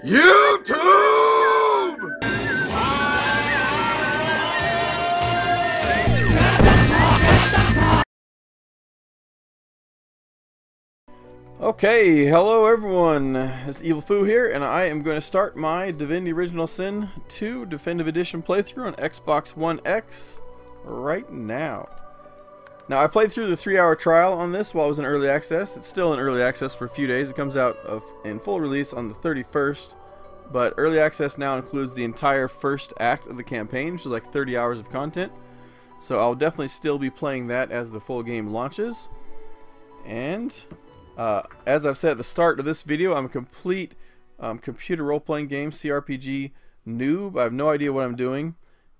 YouTube! Okay, hello everyone, it's Evil Foo here, and I am going to start my Divinity Original Sin 2 Definitive Edition playthrough on Xbox One X right now. Now, I played through the 3-hour trial on this while it was in early access. It's still in early access for a few days. It comes out in full release on the 31st, but early access now includes the entire first act of the campaign, which is like 30 hours of content. So I'll definitely still be playing that as the full game launches. And as I've said at the start of this video, I'm a complete computer role-playing game CRPG noob. I have no idea what I'm doing.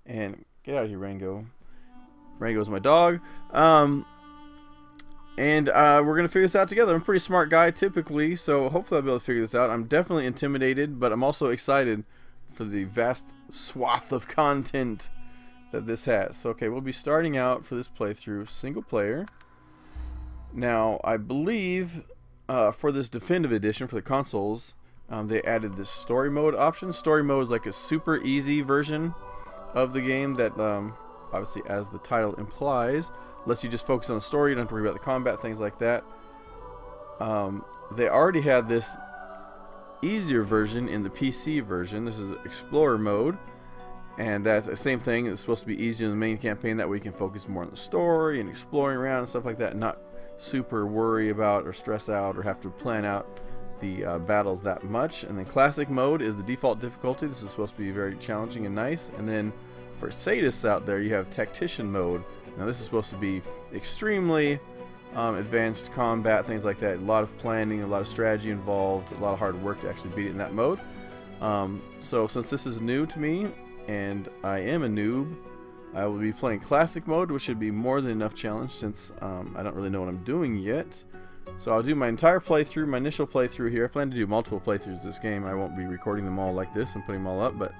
And get out of here, Rango. Rango's my dog. We're gonna figure this out together. I'm a pretty smart guy typically, so hopefully I'll be able to figure this out. I'm definitely intimidated, but I'm also excited for the vast swath of content that this has. So okay, we'll be starting out for this playthrough single player. Now, I believe for this definitive edition for the consoles, they added this story mode option. Story mode is like a super easy version of the game that, obviously, as the title implies, lets you just focus on the story. You don't have to worry about the combat, things like that. They already had this easier version in the PC version. This is Explorer mode, and that's the same thing. It's supposed to be easier in the main campaign. That way you can focus more on the story and exploring around and stuff like that, and not super worry about or stress out or have to plan out the battles that much. And then classic mode is the default difficulty. This is supposed to be very challenging and nice. And then for sadists out there, you have tactician mode. Now this is supposed to be extremely advanced combat, things like that. A lot of planning, a lot of strategy involved, a lot of hard work to actually beat it in that mode. So since this is new to me and I am a noob, I will be playing classic mode, which should be more than enough challenge since I don't really know what I'm doing yet. So I'll do my entire playthrough, my initial playthrough here. I plan to do multiple playthroughs of this game. I won't be recording them all like this and putting them all up, but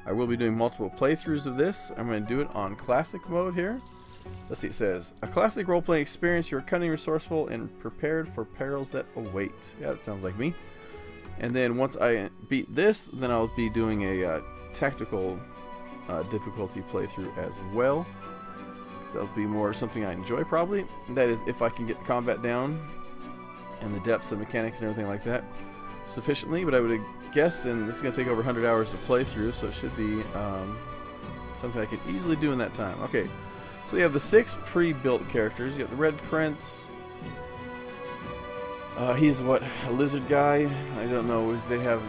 I will be doing multiple playthroughs of this. I'm going to do it on classic mode here. Let's see, it says, a classic role-playing experience. You are cunning, resourceful, and prepared for perils that await. Yeah, that sounds like me. And then once I beat this, then I'll be doing a tactical difficulty playthrough as well. That'll be more something I enjoy probably. That is, if I can get the combat down and the depths of mechanics and everything like that sufficiently. But I would guess, and this is going to take over 100 hours to play through, so it should be something I could easily do in that time. Okay, so you have the 6 pre-built characters. You have the Red Prince. He's what, a lizard guy? I don't know if they have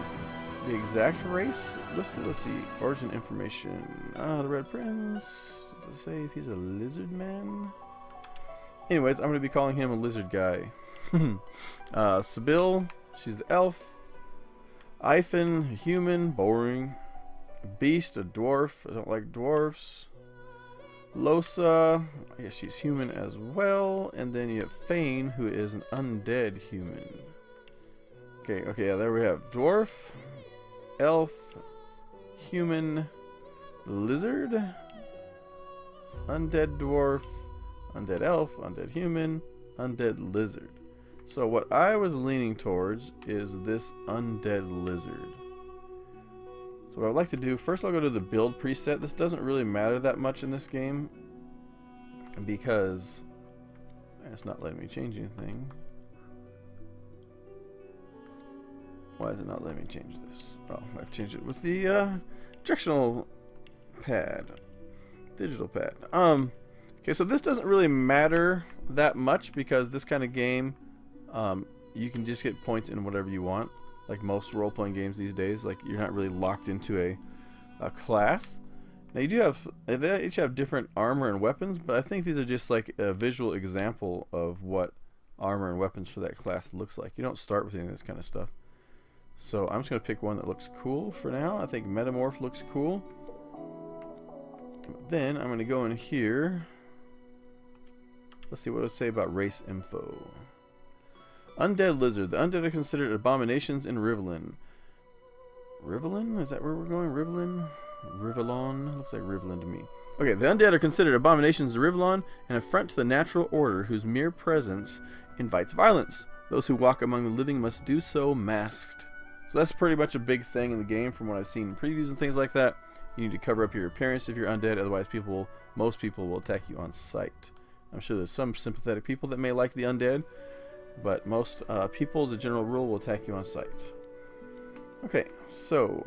the exact race listed. Let's see, origin information. The Red Prince. Does it say if he's a lizard man? Anyways, I'm going to be calling him a lizard guy. Sibyl, she's the elf. Iphon, a human, boring. A beast, a dwarf. I don't like dwarfs. Losa, I guess she's human as well. And then you have Fane, who is an undead human. Okay, yeah, there we have dwarf, elf, human, lizard, undead dwarf, undead elf, undead human, undead lizard. So what I was leaning towards is this undead lizard. So what I'd like to do, first I'll go to the build preset. This doesn't really matter that much in this game because it's not letting me change anything. Why is it not letting me change this? Oh, I've changed it with the directional pad, digital pad. Okay, so this doesn't really matter that much because this kind of game, you can just get points in whatever you want. Like most role-playing games these days, like you're not really locked into a class. Now you do have, they each have different armor and weapons, but I think these are just like a visual example of what armor and weapons for that class looks like. You don't start with any of this kind of stuff. So I'm just going to pick one that looks cool for now. I think Metamorph looks cool. Then I'm going to go in here. Let's see what it'll say about race info. Undead lizard. The undead are considered abominations in Rivelin. Rivelin? Is that where we're going? Rivelin? Rivelon? Looks like Rivelin to me. Okay, the undead are considered abominations in Rivelon, an affront to the natural order whose mere presence invites violence. Those who walk among the living must do so masked. So that's pretty much a big thing in the game from what I've seen in previews and things like that. You need to cover up your appearance if you're undead, otherwise most people will attack you on sight. I'm sure there's some sympathetic people that may like the undead, but most people, as a general rule, will attack you on sight. Okay, so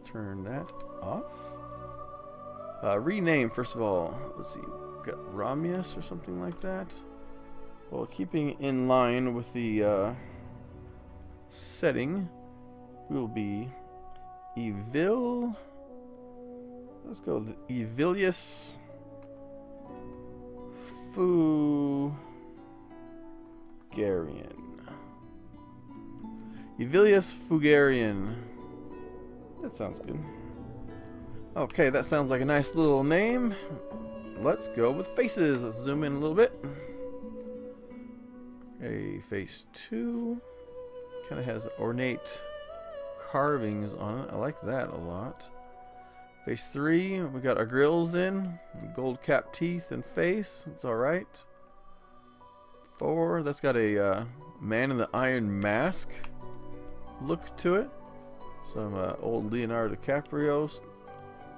turn that off. Rename, first of all. Let's see, we've got Ramius or something like that. Well, keeping in line with the setting, will be Evil. Let's go with Evilius Fugarian. Evilius Fugarian. That sounds good. Okay, that sounds like a nice little name. Let's go with faces. Let's zoom in a little bit. Okay, face 2. Kind of has ornate carvings on it. I like that a lot. Face 3, we got our grills in, gold cap teeth and face. It's alright. 4, that's got a man in the iron mask look to it. Some old Leonardo DiCaprio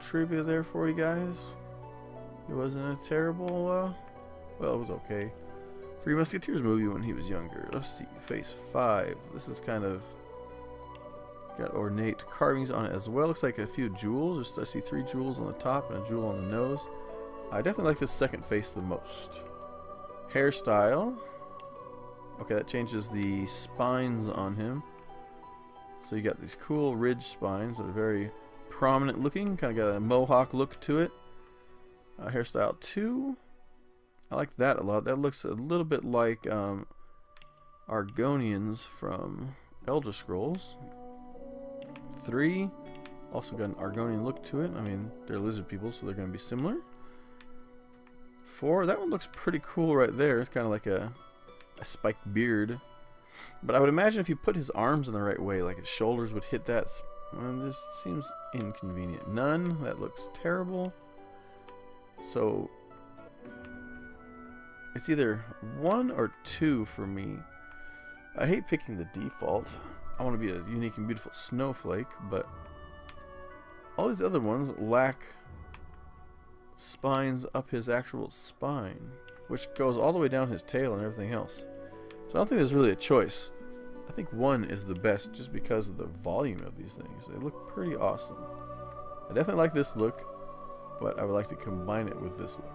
trivia there for you guys. It wasn't a terrible, well, it was okay. Three Musketeers movie when he was younger. Let's see, face 5. This is kind of got ornate carvings on it as well. Looks like a few jewels. I see 3 jewels on the top and a jewel on the nose. I definitely like this second face the most. Hairstyle. Okay, that changes the spines on him. So you got these cool ridge spines that are very prominent looking. Kind of got a mohawk look to it. Hairstyle 2. I like that a lot. That looks a little bit like Argonians from Elder Scrolls. 3, also got an Argonian look to it. I mean, they're lizard people, so they're going to be similar. 4, that one looks pretty cool right there. It's kind of like a spiked beard. But I would imagine if you put his arms in the right way, like his shoulders would hit that. This seems inconvenient. None, that looks terrible. So it's either 1 or 2 for me. I hate picking the default. I want to be a unique and beautiful snowflake, but all these other ones lack spines up his actual spine, which goes all the way down his tail and everything else. So I don't think there's really a choice. I think 1 is the best just because of the volume of these things. They look pretty awesome. I definitely like this look, but I would like to combine it with this look.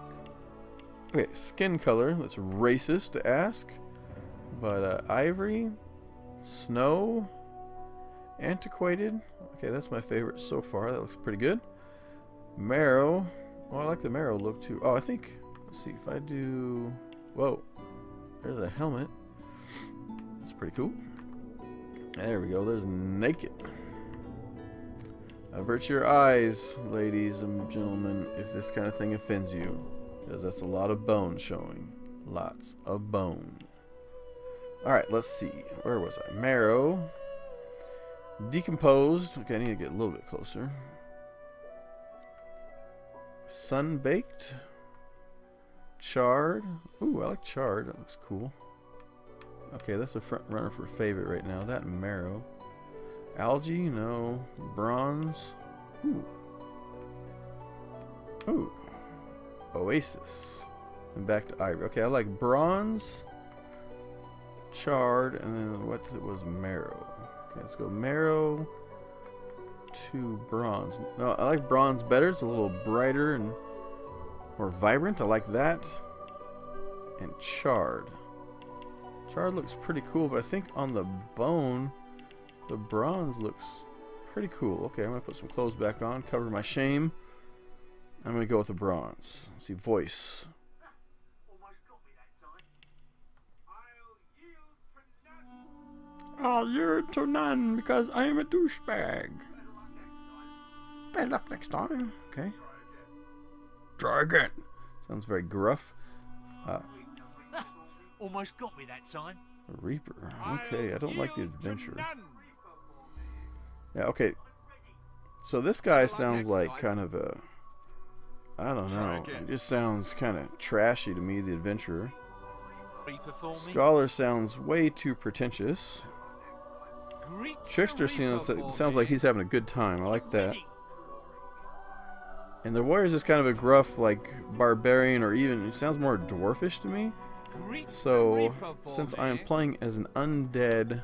Okay, skin color. That's racist to ask, but ivory, snow, antiquated. Okay, that's my favorite so far. That looks pretty good. Marrow. Oh, I like the marrow look too. Oh, I think, let's see if I do, whoa, there's a helmet. That's pretty cool. There we go. There's naked. Avert your eyes, ladies and gentlemen, if this kind of thing offends you, because that's a lot of bone showing. Lots of bone. Alright, let's see. Where was I? Marrow. Decomposed. Okay, I need to get a little bit closer. Sun-baked. Charred. Ooh, I like charred. That looks cool. Okay, that's the front runner for favorite right now. That and marrow. Algae, no. Bronze. Ooh. Ooh. Oasis. And back to ivory. Okay, I like bronze, charred, and then what was marrow? Okay, let's go marrow to bronze. No, I like bronze better. It's a little brighter and more vibrant. I like that. And charred. Charred looks pretty cool, but I think on the bone, the bronze looks pretty cool. Okay, I'm going to put some clothes back on, cover my shame. I'm going to go with the bronze. Let's see, voice. I'll yield to none because I am a douchebag. Better luck next time. Okay. Try again. Sounds very gruff. Almost got me that time. A Reaper. Okay, I don't like the adventurer. Yeah, okay. So this guy sounds like kind of a, I don't know. It just sounds kind of trashy to me, the adventurer. Scholar sounds way too pretentious. Trickster sounds like he's having a good time. I like that. And the warrior is just kind of a gruff, like, barbarian, or even, it sounds more dwarfish to me. So, since I am playing as an undead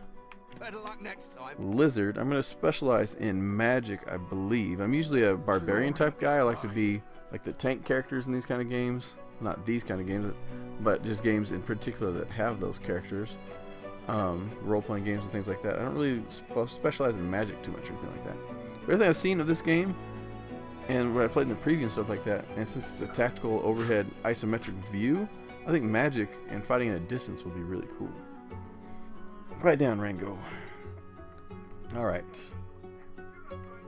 lizard, I'm going to specialize in magic, I believe. I'm usually a barbarian type guy. I like to be like the tank characters in these kind of games. Not these kind of games, but just games in particular that have those characters. Role-playing games and things like that. I don't really specialize in magic too much or anything like that. But everything I've seen of this game, and what I played in the preview and stuff like that, and since it's a tactical overhead isometric view, I think magic and fighting at a distance will be really cool. Right down, Rango. Alright.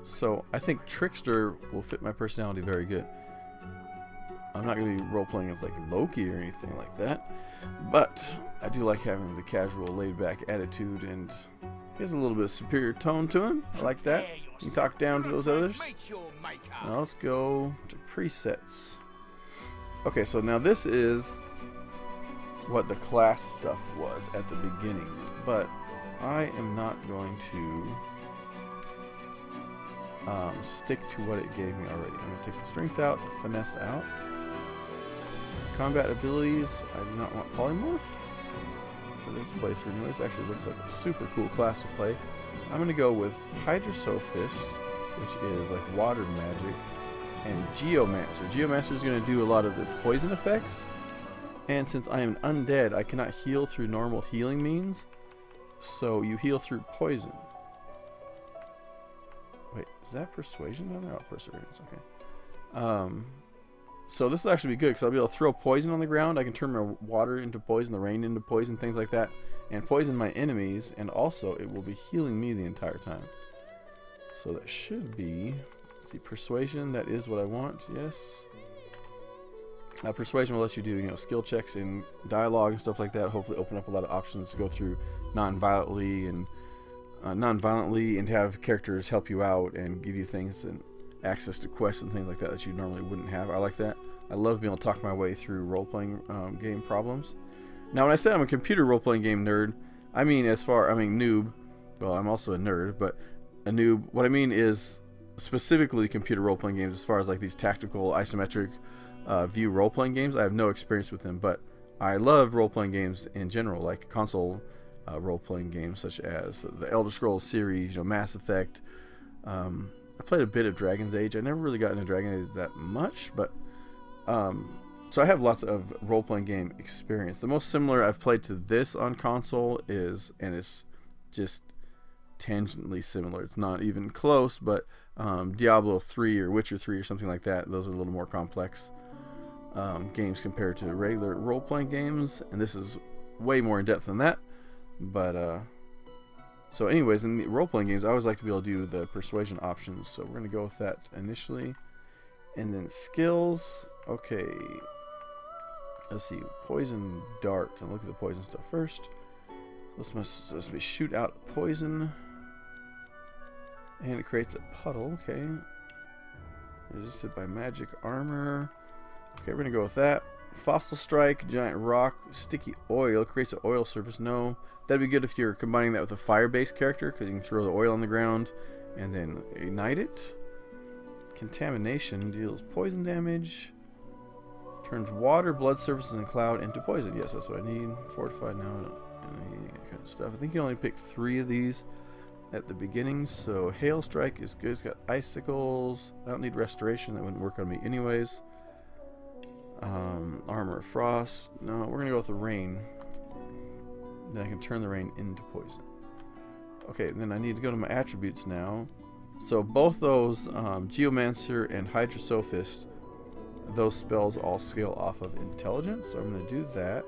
So, I think Trickster will fit my personality very good. I'm not going to be role-playing as like Loki or anything like that, but I do like having the casual, laid-back attitude, and he has a little bit of superior tone to him. I like that. You can talk down to those others. Now let's go to presets. Okay, so now this is what the class stuff was at the beginning, but I am not going to stick to what it gave me already. I'm going to take the strength out, the finesse out. Combat abilities, I do not want polymorph for this playthrough. No, this actually looks like a super cool class to play. I'm going to go with Hydrosophist, which is like water magic, and Geomancer. Geomancer is going to do a lot of the poison effects, and since I am undead, I cannot heal through normal healing means, so you heal through poison. Wait, is that persuasion? No, perseverance. Okay. So this will actually be good because I'll be able to throw poison on the ground. I can turn my water into poison, the rain into poison, things like that, and poison my enemies, and also it will be healing me the entire time. So that should be, let's see, persuasion. That is what I want. Yes. Persuasion will let you do, skill checks and dialogue and stuff like that. Hopefully, open up a lot of options to go through non-violently and have characters help you out and give you things and access to quests and things like that that you normally wouldn't have. I like that. I love being able to talk my way through role-playing game problems. Now, when I say I'm a computer role-playing game nerd, I mean noob. Well, I'm also a nerd, but a noob. What I mean is specifically computer role-playing games, as far as like these tactical isometric view role-playing games. I have no experience with them, but I love role-playing games in general, like console role-playing games such as the Elder Scrolls series, Mass Effect. I played a bit of Dragon's Age. I never really got into Dragon's Age that much, but so I have lots of role-playing game experience. The most similar I've played to this on console is, and it's just tangentially similar, it's not even close, but Diablo 3 or Witcher 3 or something like that. Those are a little more complex games compared to regular role-playing games, and this is way more in depth than that. But so anyways, in the role-playing games, I always like to be able to do the persuasion options, so we're going to go with that initially. And then skills, okay, let's see, poison dart, and look at the poison stuff first. Let's be shoot out poison, and it creates a puddle, okay. Resisted by magic armor. Okay, we're going to go with that. Fossil strike, giant rock, sticky oil, creates an oil surface, no. That'd be good if you're combining that with a fire-based character, because you can throw the oil on the ground and then ignite it. Contamination deals poison damage. Turns water, blood surfaces, and cloud into poison. Yes, that's what I need. Fortified now. I don't need that kind of stuff. I think you only pick 3 of these at the beginning. So hail strike is good. It's got icicles. I don't need restoration. That wouldn't work on me anyways. Armor of frost. No, we're gonna go with the rain. Then I can turn the rain into poison. Okay, then I need to go to my attributes now. So both those, Geomancer and Hydrosophist, those spells all scale off of intelligence. So I'm going to do that.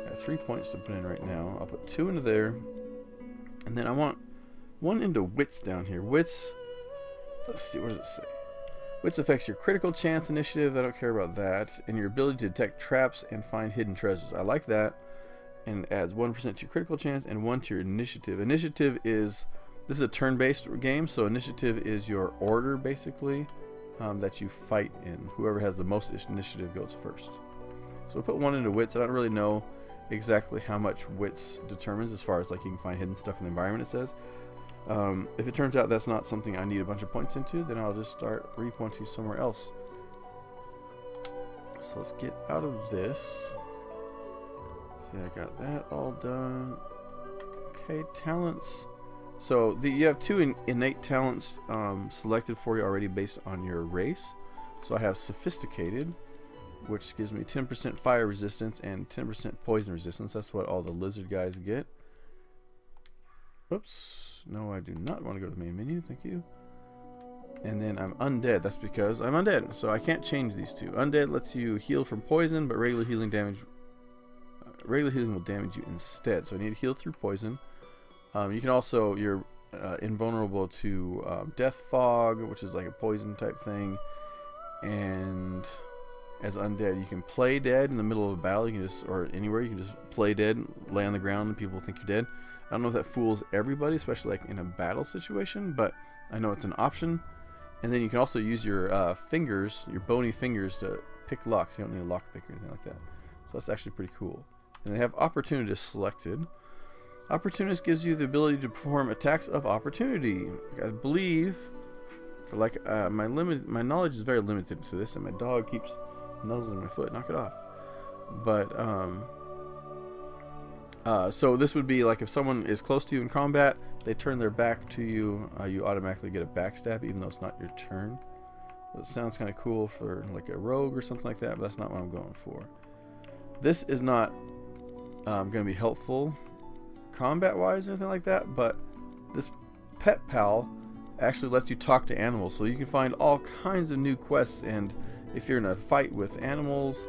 I got 3 points to put in right now. I'll put 2 into there. And then I want 1 into wits down here. Wits, let's see, what does it say? Wits affects your critical chance initiative. I don't care about that. And your ability to detect traps and find hidden treasures. I like that. And adds 1% to your critical chance and 1 to your initiative. Initiative is, this is a turn-based game, so initiative is your order basically that you fight in. Whoever has the most initiative goes first. So we'll put 1 into wits. I don't really know exactly how much wits determines, as far as like you can find hidden stuff in the environment, it says. If it turns out that's not something I need a bunch of points into, then I'll just start repointing somewhere else. So let's get out of this. See, I got that all done. Okay, talents. So you have two innate talents selected for you already based on your race. So I have Sophisticated, which gives me 10% fire resistance and 10% poison resistance. That's what all the lizard guys get. Oops. No, I do not want to go to the main menu. Thank you. And then I'm Undead. That's because I'm undead. So I can't change these two. Undead lets you heal from poison, but regular healing will damage you instead. So I need to heal through poison. You can also, you're invulnerable to death fog, which is like a poison type thing. And as undead, you can play dead in the middle of a battle. You can just, or anywhere, you can just play dead, lay on the ground, and people think you're dead. I don't know if that fools everybody, especially like in a battle situation, but I know it's an option. And then you can also use your fingers, your bony fingers, to pick locks. You don't need a lock pick or anything like that. So that's actually pretty cool. And they have Opportunist selected. Opportunist gives you the ability to perform attacks of opportunity. I believe, for like my knowledge is very limited to this, and my dog keeps nuzzling my foot. Knock it off. But so this would be like if someone is close to you in combat, they turn their back to you, you automatically get a backstab, even though it's not your turn. It sounds kind of cool for like a rogue or something like that, but that's not what I'm going for. This is not going to be helpful combat-wise or anything like that, but this Pet Pal actually lets you talk to animals, so you can find all kinds of new quests. And if you're in a fight with animals,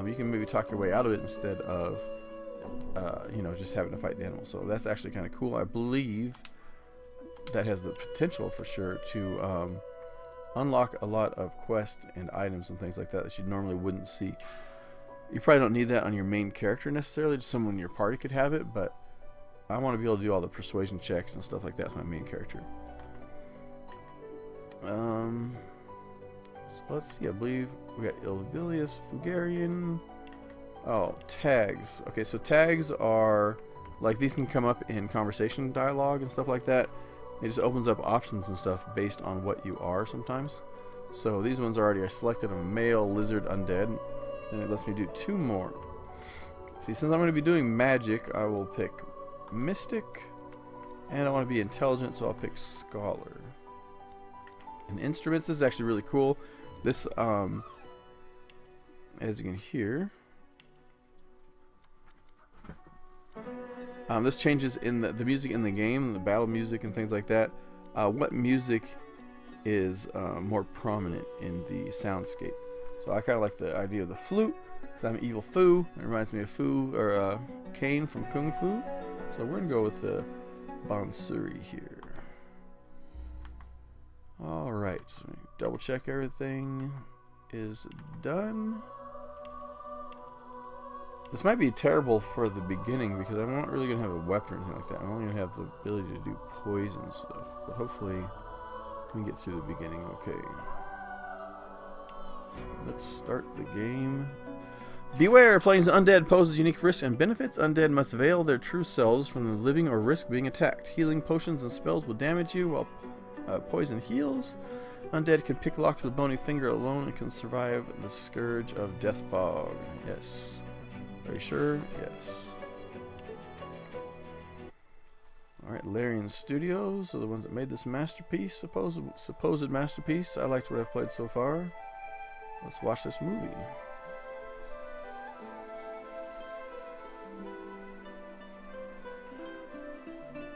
you can maybe talk your way out of it instead of you know, just having to fight the animals. So that's actually kind of cool. I believe that has the potential for sure to unlock a lot of quests and items and things like that that you normally wouldn't see. You probably don't need that on your main character necessarily, just someone in your party could have it, but I want to be able to do all the persuasion checks and stuff like that with my main character. So let's see, I believe we got Ilvilius Fugarian. Oh, tags. Okay, so tags are like, these can come up in conversation dialogue and stuff like that. It just opens up options and stuff based on what you are sometimes. So these ones already are selected. I'm a male, lizard, undead. And it lets me do two more. See, since I'm going to be doing magic, I will pick Mystic. And I want to be intelligent, so I'll pick Scholar. And instruments, this is actually really cool. This, as you can hear, this changes in the music in the game, the battle music and things like that. What music is more prominent in the soundscape? So I kind of like the idea of the flute, because I'm an evil Fu. It reminds me of Fu, or Kane from Kung Fu. So we're going to go with the Bansuri here. Alright, so double check everything is done. This might be terrible for the beginning because I'm not really going to have a weapon or anything like that. I'm only going to have the ability to do poison stuff. But hopefully we can get through the beginning okay. Let's start the game. Beware, playing as undead poses unique risks and benefits. Undead must veil their true selves from the living or risk being attacked. Healing potions and spells will damage you while poison heals. Undead can pick locks with bony finger alone and can survive the scourge of death fog. Yes. Are you sure? Yes. Alright, Larian Studios are the ones that made this masterpiece, supposed masterpiece. I liked what I've played so far. Let's watch this movie.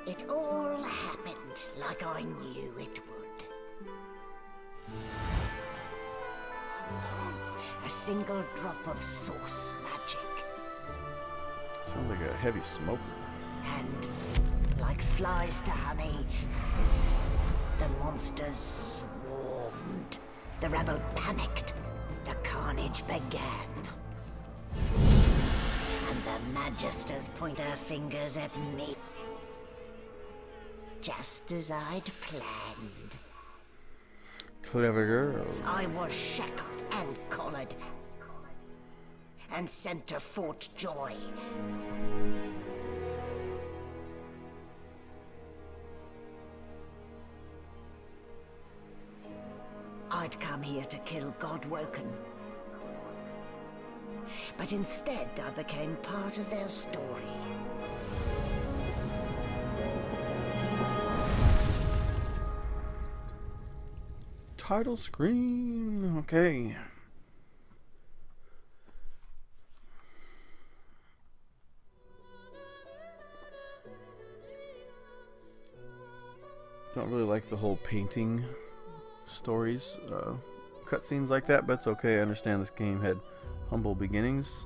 It all happened like I knew it would. A single drop of source magic. Sounds like a heavy smoker. And like flies to honey, the monsters swarmed. The rebel panicked. The carnage began. And the Magisters point their fingers at me. Just as I'd planned. Clever girl. I was shackled and collared. and sent to Fort Joy. I'd come here to kill Godwoken. But instead, I became part of their story. Title screen. Okay. Don't really like the whole painting stories, cutscenes like that, but it's okay. I understand this game had humble beginnings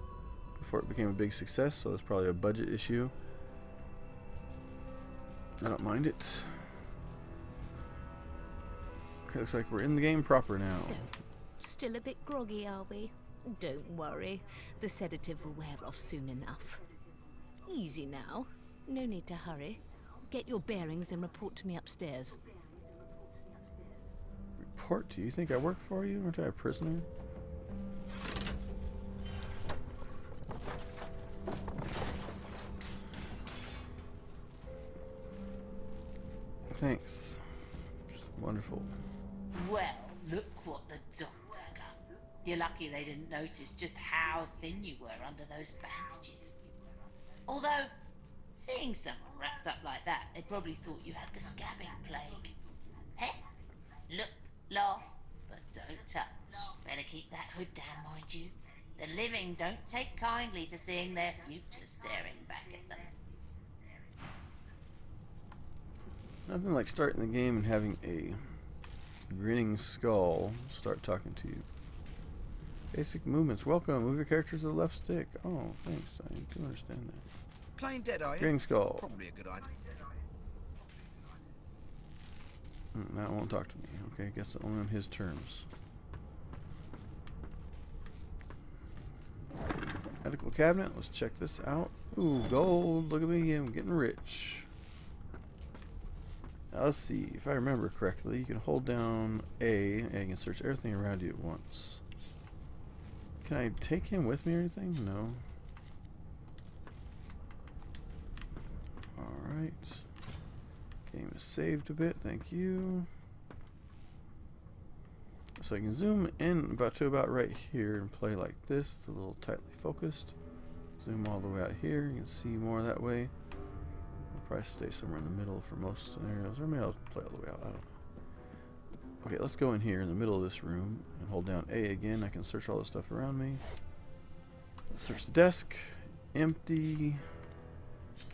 before it became a big success, so it's probably a budget issue. I don't mind it. Okay, looks like we're in the game proper now. So, still a bit groggy, are we? Don't worry. The sedative will wear off soon enough. Easy now. No need to hurry. Get your bearings and report to me upstairs. Report to you? You think I work for you? Aren't I a prisoner? Thanks. Just wonderful. Well, look what the doctor got. You're lucky they didn't notice just how thin you were under those bandages. Although, seeing someone wrapped up like that, they probably thought you had the scabbing plague. Hey, look, laugh, but don't touch. Better keep that hood down, mind you. The living don't take kindly to seeing their future staring back at them. Nothing like starting the game and having a grinning skull start talking to you. Basic movements. Welcome. Move your characters to the left stick. Oh, thanks. I do understand that. Playing dead, are you? Grinning skull. Probably a good idea. Now it won't talk to me. Okay, guess only on his terms. Medical cabinet. Let's check this out. Ooh, gold. Look at me. I'm getting rich. Now let's see. If I remember correctly, you can hold down A and you can search everything around you at once. Can I take him with me or anything? No. Alright. Game is saved a bit. Thank you. So I can zoom in to about right here and play like this. It's a little tightly focused. Zoom all the way out here. You can see more that way. I'll probably stay somewhere in the middle for most scenarios. Or maybe I'll play all the way out. I don't know. Okay, let's go in here in the middle of this room and hold down A again. I can search all the stuff around me. Let's search the desk. Empty.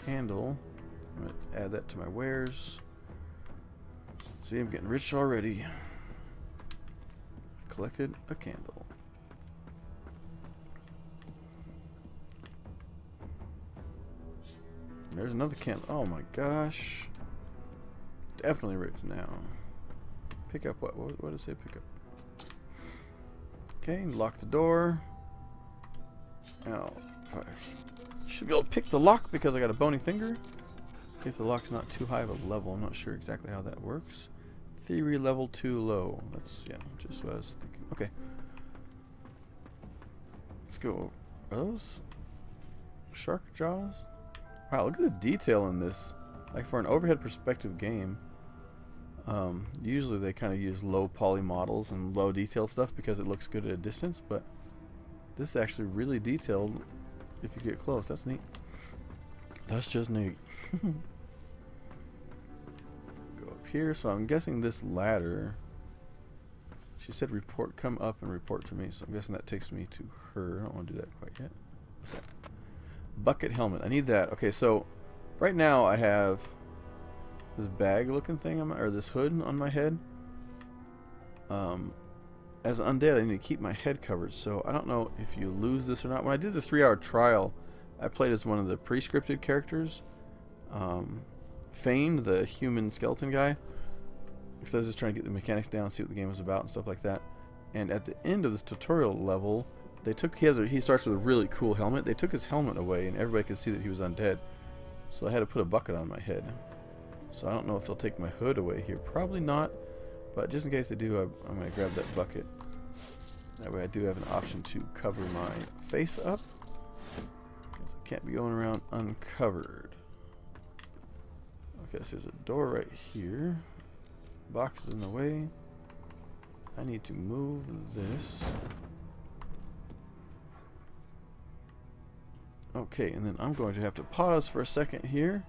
Candle. I'm going to add that to my wares. See, I'm getting rich already. Collected a candle. There's another candle. Oh my gosh. Definitely rich now. Pick up what? What does it say pick up? Okay, lock the door. Now, I should be able to pick the lock because I got a bony finger. If the lock's not too high of a level, I'm not sure exactly how that works. Theory level too low. That's, yeah, just what I was thinking. Okay. Let's go. Are those shark jaws? Wow, look at the detail in this. Like for an overhead perspective game, usually they kind of use low poly models and low detail stuff because it looks good at a distance, but this is actually really detailed if you get close. That's neat. That's just neat. Go up here. So I'm guessing this ladder, she said report, come up and report to me, so I'm guessing that takes me to her. I don't want to do that quite yet. What's that? Bucket helmet. I need that. Okay, so right now I have this bag looking thing on my, or this hood on my head. As undead, I need to keep my head covered, so I don't know if you lose this or not. When I did the 3-hour trial, I played as one of the pre-scripted characters. Fane, the human skeleton guy, because I was just trying to get the mechanics down and see what the game was about and stuff like that. And at the end of this tutorial level, they took, he starts with a really cool helmet. They took his helmet away and everybody could see that he was undead. So I had to put a bucket on my head. So I don't know if they'll take my hood away here. Probably not. But just in case they do, I'm going to grab that bucket. That way I do have an option to cover my face up. I can't be going around uncovered. Okay, so there's a door right here. Box is in the way. I need to move this. Okay, and then I'm going to have to pause for a second here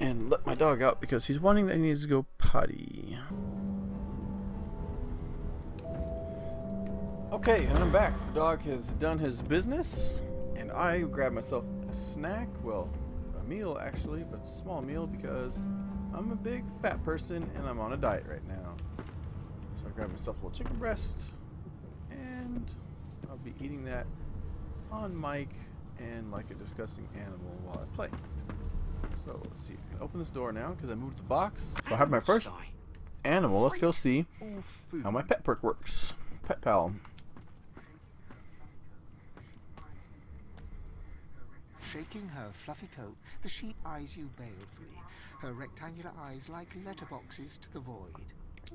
and let my dog out because he's wanting that he needs to go potty. Okay, and I'm back. The dog has done his business, and I grabbed myself a snack. Well, a meal actually, but it's a small meal because I'm a big fat person and I'm on a diet right now. So I grabbed myself a little chicken breast, and I'll be eating that on mic and like a disgusting animal while I play. So let's see. I can open this door now because I moved the box. So I have my first animal. Let's go see how my pet perk works. Pet pal. Shaking her fluffy coat, the sheep eyes you balefully, her rectangular eyes like letterboxes to the void.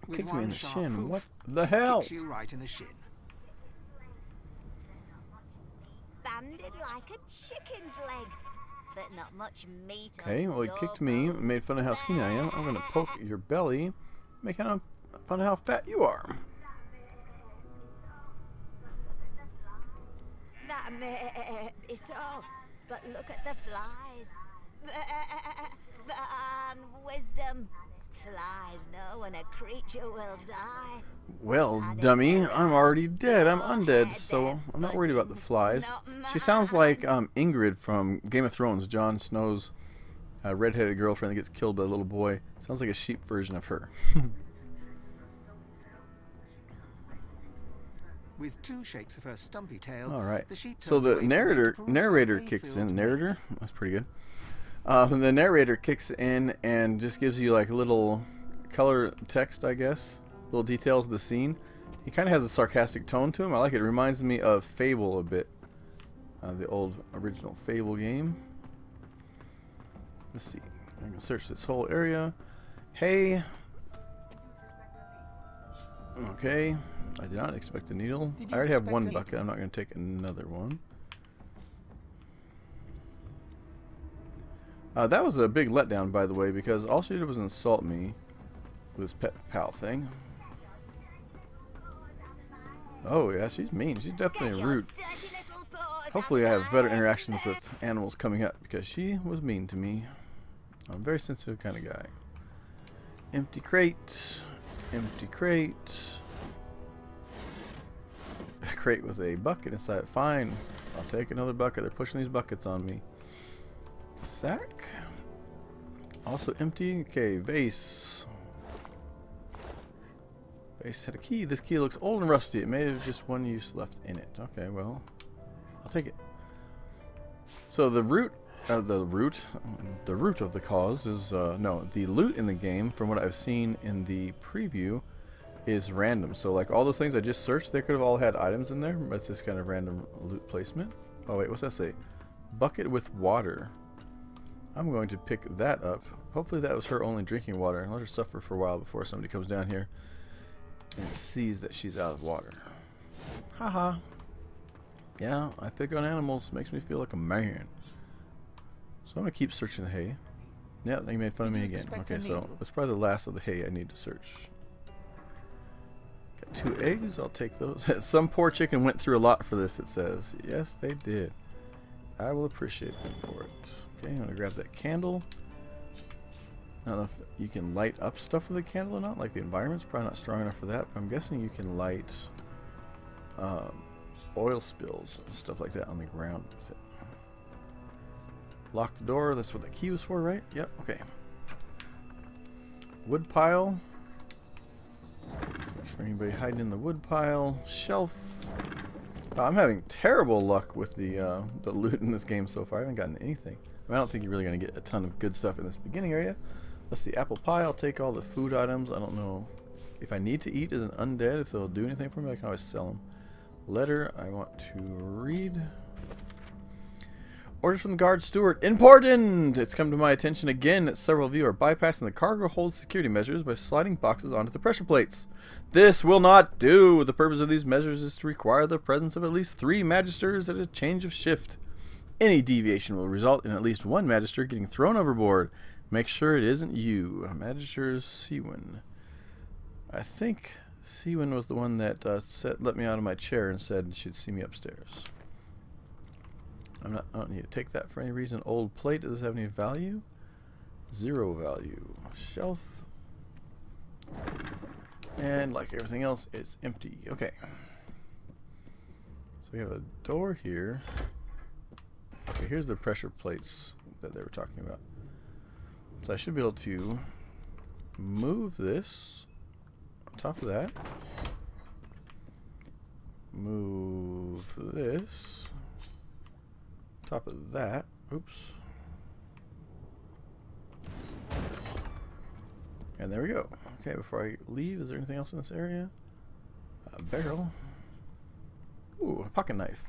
With Kicked me in the sharp shin. hoof, What the hell? kicks you right in the shin. Banded like a chicken's leg, but not much meat. Okay, well, he kicked me, made fun of how skinny I am. I'm going to poke your belly, making fun of how fat you are. That may be so, but look at the flies. And wisdom. Flies know when a creature will die. Well, dummy, I'm already dead. I'm undead, so I'm not worried about the flies. She sounds like Ingrid from Game of Thrones, Jon Snow's redheaded girlfriend that gets killed by a little boy. Sounds like a sheep version of her. With two shakes of her stumpy tail, All right. the sheep So turns the away from narrator the kicks hayfield in. maid. Narrator? That's pretty good. The narrator kicks in and just gives you like a little color text, I guess. Little details of the scene. He kind of has a sarcastic tone to him. I like it. It reminds me of Fable a bit. The old original Fable game. Let's see. I can search this whole area. Hey. Okay. I did not expect a needle. Did I you already have expect one a bucket. I'm not going to take another one. That was a big letdown, by the way, because all she did was insult me with this pet pal thing. Oh, yeah, she's mean. She's definitely rude. Hopefully I have better interactions with animals coming up, because she was mean to me. I'm a very sensitive kind of guy. Empty crate. Empty crate. A crate with a bucket inside. Fine. I'll take another bucket. They're pushing these buckets on me. Sack. Also empty. Okay, vase. Vase had a key. This key looks old and rusty. It may have just one use left in it. Okay, well, I'll take it. So the root of the cause is no, the loot in the game, from what I've seen in the preview, is random. So like all those things I just searched, they could have all had items in there, but it's just kind of random loot placement. Oh wait, what's that say? Bucket with water. I'm going to pick that up. Hopefully that was her only drinking water, and let her suffer for a while before somebody comes down here and sees that she's out of water. Haha. Yeah, I pick on animals. Makes me feel like a man. So I'm going to keep searching the hay. Yeah, they made fun of me again. Okay, so that's probably the last of the hay I need to search. Got 2 eggs. I'll take those. Some poor chicken went through a lot for this, it says. Yes, they did. I will appreciate them for it. Okay, I'm going to grab that candle. I don't know if you can light up stuff with a candle or not. Like the environment's probably not strong enough for that, but I'm guessing you can light oil spills and stuff like that on the ground. Lock the door. That's what the key was for, right? Yep. Okay. Wood pile. For anybody hiding in the wood pile. Shelf. I'm having terrible luck with the loot in this game so far. I haven't gotten anything. I don't think you're really going to get a ton of good stuff in this beginning area. Let's see. Apple pie. I'll take all the food items. I don't know if I need to eat as an undead, if they'll do anything for me. I can always sell them. Letter. I want to read. Orders from the guard steward. Important! It's come to my attention again that several of you are bypassing the cargo hold security measures by sliding boxes onto the pressure plates. This will not do. The purpose of these measures is to require the presence of at least 3 magisters at a change of shift. Any deviation will result in at least 1 magister getting thrown overboard. Make sure it isn't you. Magister Seawin. I think Seawin was the one that let me out of my chair and said she'd see me upstairs. I don't need to take that for any reason. Old plate, does this have any value? 0 value. Shelf. And like everything else, it's empty. Okay. So we have a door here. Okay, here's the pressure plates that they were talking about. So I should be able to move this on top of that. Move this on top of that. Oops. And there we go. Okay, before I leave, is there anything else in this area? A barrel. Ooh, a pocket knife.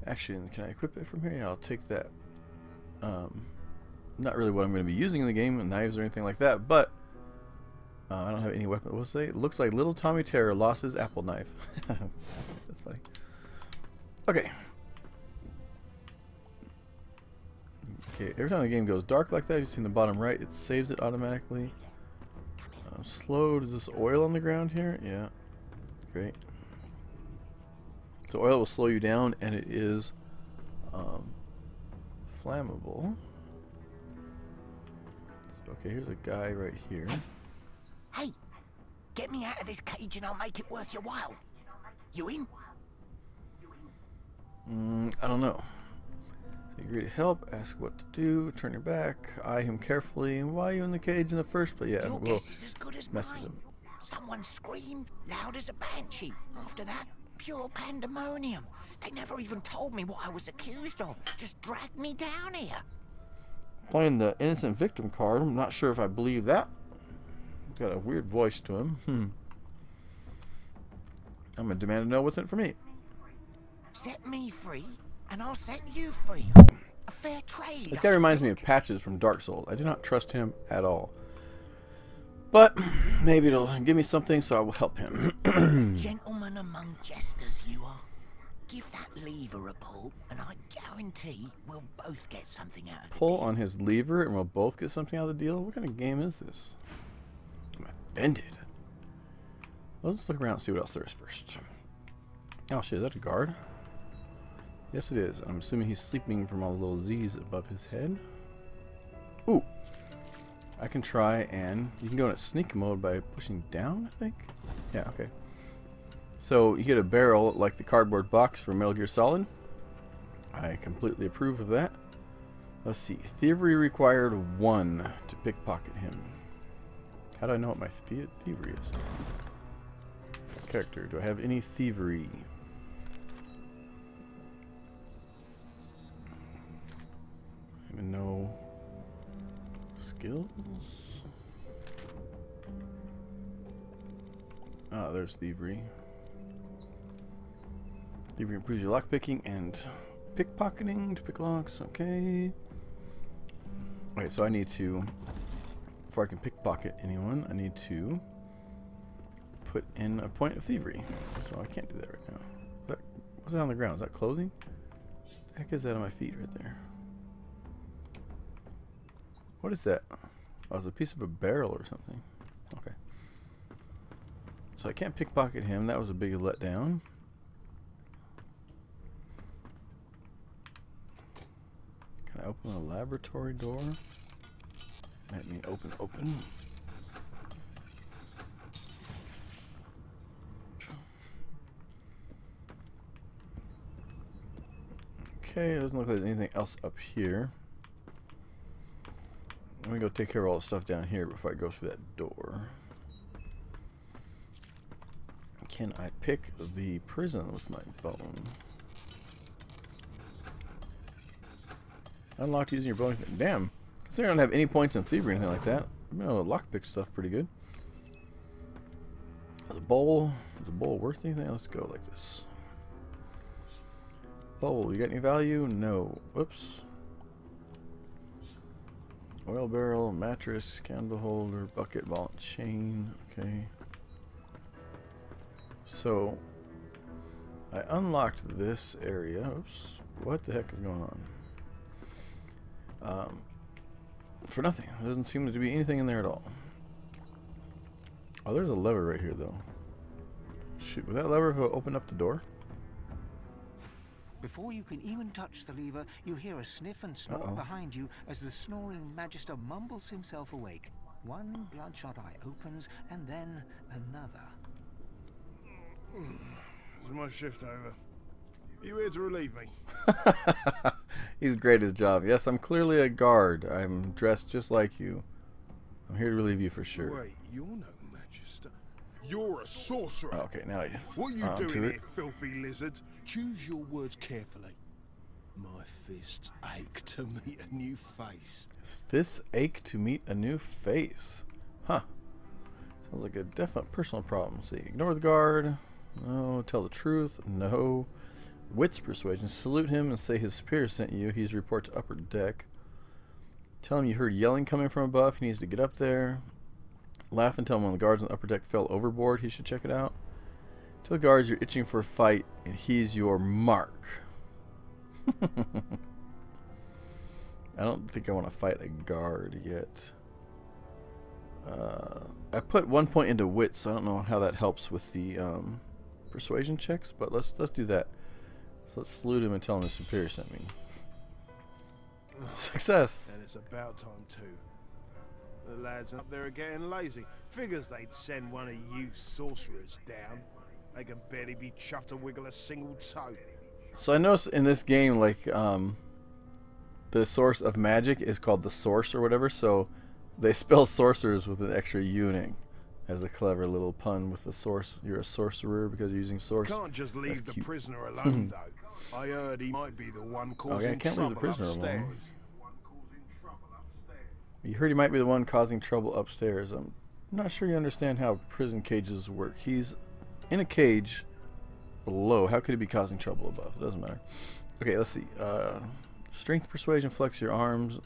Actually, can I equip it from here? Yeah, I'll take that. Not really what I'm going to be using in the game, knives or anything like that, but I don't have any weapon. What's it say? It looks like little Tommy Terror lost his apple knife. That's funny. Okay. Okay, every time the game goes dark like that, you see in the bottom right, it saves it automatically. Slowed. Is this oil on the ground here? Yeah. Great. So oil will slow you down, and it is flammable. So, okay, here's a guy right here. Hey, get me out of this cage and I'll make it worth your while. You in? I don't know. So you agree to help, ask what to do, turn your back, eye him carefully. Why are you in the cage in the first place? Yeah, Your we'll guess is as good as mess with mine. him. Someone screamed loud as a banshee. After that, pure pandemonium. They never even told me what I was accused of. Just dragged me down here. Playing the innocent victim card. I'm not sure if I believe that. He's got a weird voice to him. I'm gonna demand to know what's in it for me. Set me free, and I'll set you free. A fair trade. This guy reminds me of Patches from Dark Souls. I do not trust him at all. But maybe it'll give me something, so I will help him. Gentleman among jesters, you are. Give that lever a pull, and I guarantee we'll both get something out of it. Pull on his lever, and we'll both get something out of the deal. What kind of game is this? I'm offended. Well, let's look around and see what else there is first. Oh shit, is that a guard? Yes, it is. I'm assuming he's sleeping from all the little Z's above his head. Ooh. I can try and... You can go into sneak mode by pushing down, I think? Yeah, okay. So, you get a barrel like the cardboard box from Metal Gear Solid. I completely approve of that. Let's see. Thievery required 1 to pickpocket him. How do I know what my thievery is? Character. Do I have any thievery? Even no skills. Ah, there's thievery. Thievery improves your lockpicking and pickpocketing to pick locks. Okay. Okay, so I need to, before I can pickpocket anyone, I need to put in a point of thievery. So I can't do that right now. But what's that on the ground? Is that clothing? What the heck is that on my feet right there? What is that? Oh, it's a piece of a barrel or something. Okay. So I can't pickpocket him. That was a big letdown. Can I open a laboratory door? That mean open. Okay, it doesn't look like there's anything else up here. Let me go take care of all the stuff down here before I go through that door. Can I pick the prison with my bone? Unlocked using your bone. Damn. Considering I don't have any points in thievery or anything like that, I'm able to lockpick stuff pretty good. Is a bowl worth anything? Let's go like this. Bowl, you got any value? No. Whoops. Oil barrel, mattress, candle holder, bucket, ball, and chain. Okay. So, I unlocked this area. Oops. What the heck is going on? For nothing. There doesn't seem to be anything in there at all. Oh, there's a lever right here, though. Shoot, would that lever have opened up the door? Before you can even touch the lever, you hear a sniff and snort behind you as the snoring Magister mumbles himself awake. One bloodshot eye opens, and then another. Is my shift over? Are you here to relieve me? He's great at his job. Yes, I'm clearly a guard. I'm dressed just like you. I'm here to relieve you for sure. Wait, you're no Magister. You're a sorcerer. Oh, okay, now yes. What are you doing here, filthy lizards? Choose your words carefully. My fists ache to meet a new face. His fists ache to meet a new face. Huh. Sounds like a definite personal problem. See, ignore the guard. No. Tell the truth. No. Wits persuasion. Salute him and say his superior sent you. He's to report to upper deck. Tell him you heard yelling coming from above. He needs to get up there. Laugh and tell him when the guards on the upper deck fell overboard, he should check it out. Tell the guards you're itching for a fight and he's your mark. I don't think I want to fight a guard yet. I put 1 point into wit, so I don't know how that helps with the persuasion checks, but let's do that. So let's salute him and tell him his superior sent me. Success! And it's about time too. The lads up there are getting lazy. Figures they'd send one of you sorcerers down. They can barely be chuffed to wiggle a single toe. So I noticed in this game, like, the source of magic is called the source or whatever, so they spell sorcerers with an extra unit as a clever little pun with the source. You're a sorcerer because you're using source. Can't just leave the prisoner alone, though. I heard he might be the one causing okay, I can't leave the prisoner upstairs. alone. You heard he might be the one causing trouble upstairs. I'm not sure you understand how prison cages work. He's in a cage below. How could he be causing trouble above? It doesn't matter. Okay, let's see. Strength, persuasion, flex your arms.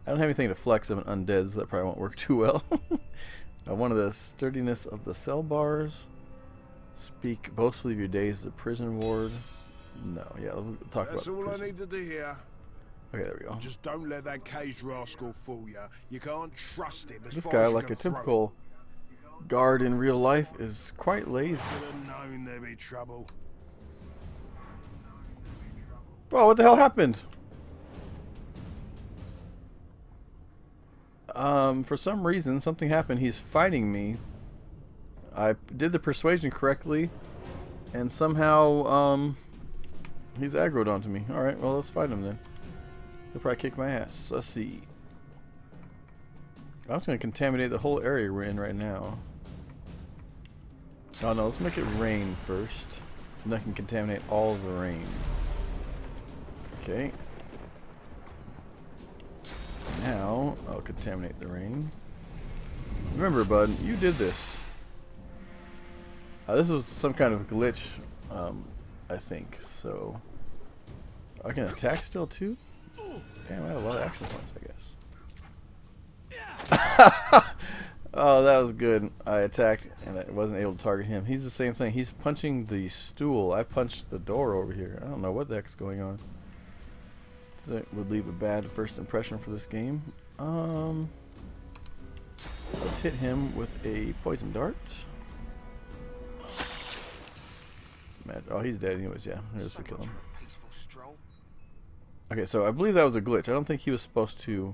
I don't have anything to flex. I'm an undead, so that probably won't work too well. One of the sturdiness of the cell bars. Speak boastfully of your days as a prison ward. No, yeah, we'll talk about That's all prison. I needed to hear. Okay, there we go. Just don't let that caged rascal fool you. You can't trust him as This far guy, as you like can a throw him. typical guard in real life, is quite lazy. Should have known there'd be trouble. Bro, what the hell happened? For some reason, something happened. He's fighting me. I did the persuasion correctly, and somehow, he's aggroed onto me. Alright, well, let's fight him then. He'll probably kick my ass. Let's see. I'm just going to contaminate the whole area we're in right now. Oh no, let's make it rain first. And I can contaminate all of the rain. Okay. Now, I'll contaminate the rain. Remember, bud, you did this. This was some kind of glitch, I think. So, I can attack still too? Damn, I had a lot of action points, I guess. Oh, that was good. I attacked and I wasn't able to target him. He's the same thing. He's punching the stool. I punched the door over here. I don't know what the heck's going on. That would leave a bad first impression for this game. Let's hit him with a poison dart. Oh, he's dead anyways, yeah. Here's to kill him. Okay, so I believe that was a glitch. I don't think he was supposed to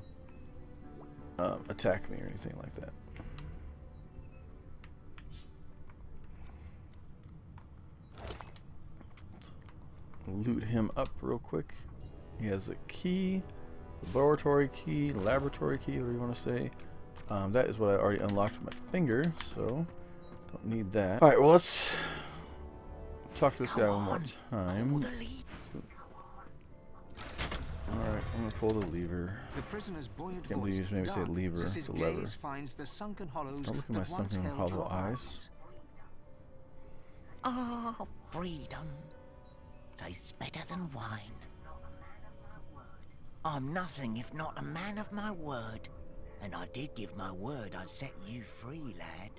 attack me or anything like that. Loot him up real quick. He has a key, laboratory key, whatever you want to say. That is what I already unlocked with my finger, so don't need that. Alright, well, let's talk to this guy one more time. Alright, I'm going to pull the lever. The prisoner's buoyant Can't believe you just made me say lever. It's a lever. Finds the sunken hollows Don't look at my sunken hollow eyes. Ah, freedom. Tastes better than wine. I'm nothing if not a man of my word. And I did give my word I'd set you free, lad.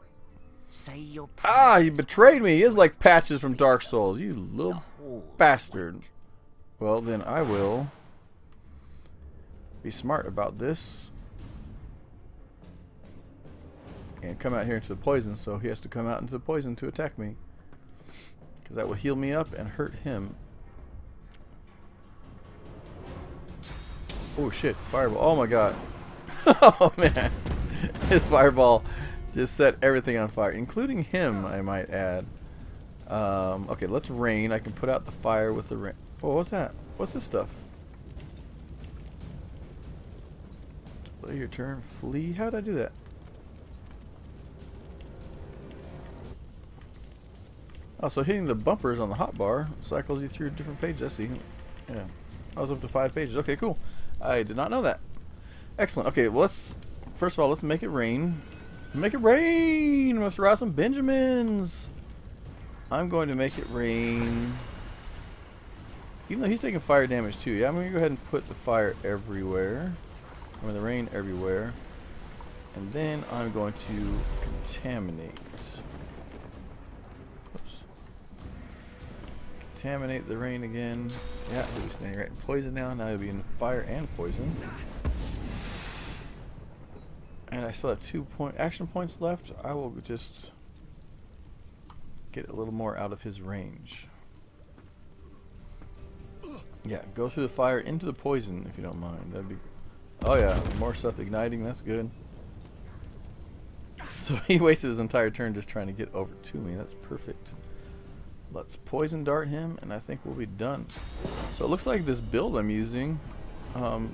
Say your prayers. Ah, you betrayed me. He is like Patches from Dark Souls. You little bastard. Well, then I will be smart about this. And come out here into the poison, so he has to come out into the poison to attack me. Because that will heal me up and hurt him. Oh shit, fireball. Oh my god. Oh man. His fireball just set everything on fire, including him, I might add. Okay, let's rain. I can put out the fire with the rain. Oh, what's that? What's this stuff? Delay your turn. Flee? How did I do that? Oh, so hitting the bumpers on the hotbar cycles you through different pages. I see. Yeah. I was up to 5 pages. Okay, cool. I did not know that. Excellent. Okay, well, first of all, let's make it rain. Make it rain! I'm going to throw out some Benjamins. I'm going to make it rain. Even though he's taking fire damage too. Yeah, I'm going to go ahead and put the fire everywhere. I mean, the rain everywhere. And then I'm going to contaminate. Contaminate the rain again. Yeah, he'll be standing right in poison now. Now he'll be in fire and poison. And I still have 2 action points left. I will just get a little more out of his range. Yeah, go through the fire into the poison if you don't mind. That'd be. Oh yeah, more stuff igniting. That's good. So he wasted his entire turn just trying to get over to me. That's perfect. Let's poison dart him, and I think we'll be done. So it looks like this build I'm using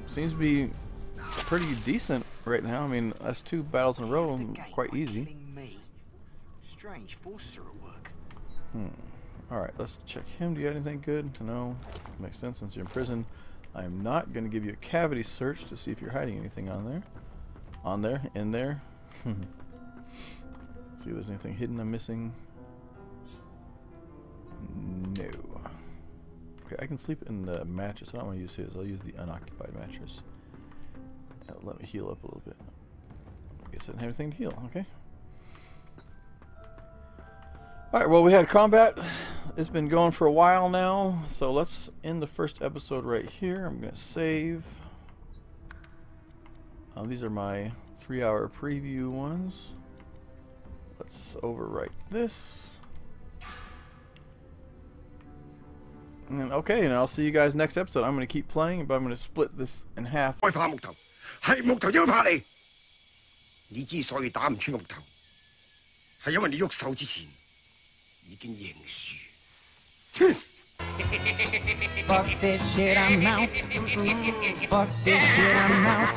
seems to be pretty decent right now. I mean, that's 2 battles in a row, quite easy. Strange forces are at work. Alright, let's check him. Do you have anything good? No. Makes sense since you're in prison. I am not going to give you a cavity search to see if you're hiding anything on there. In there. See if there's anything hidden I'm missing. No. Okay, I can sleep in the mattress. I don't want to use his. I'll use the unoccupied mattress. That'll let me heal up a little bit. I guess I didn't have anything to heal. Okay. Alright, well, we had combat. It's been going for a while now. So let's end the first episode right here. I'm going to save. These are my 3-hour preview ones. Let's overwrite this. And okay, and I'll see you guys next episode. I'm going to keep playing, but I'm going to split this in half. 害怕木頭，係木頭要怕你。你之所以打唔穿木頭，係因為你喐手之前已經認輸。Fuck this shit, I'm out. Fuck this shit, I'm out.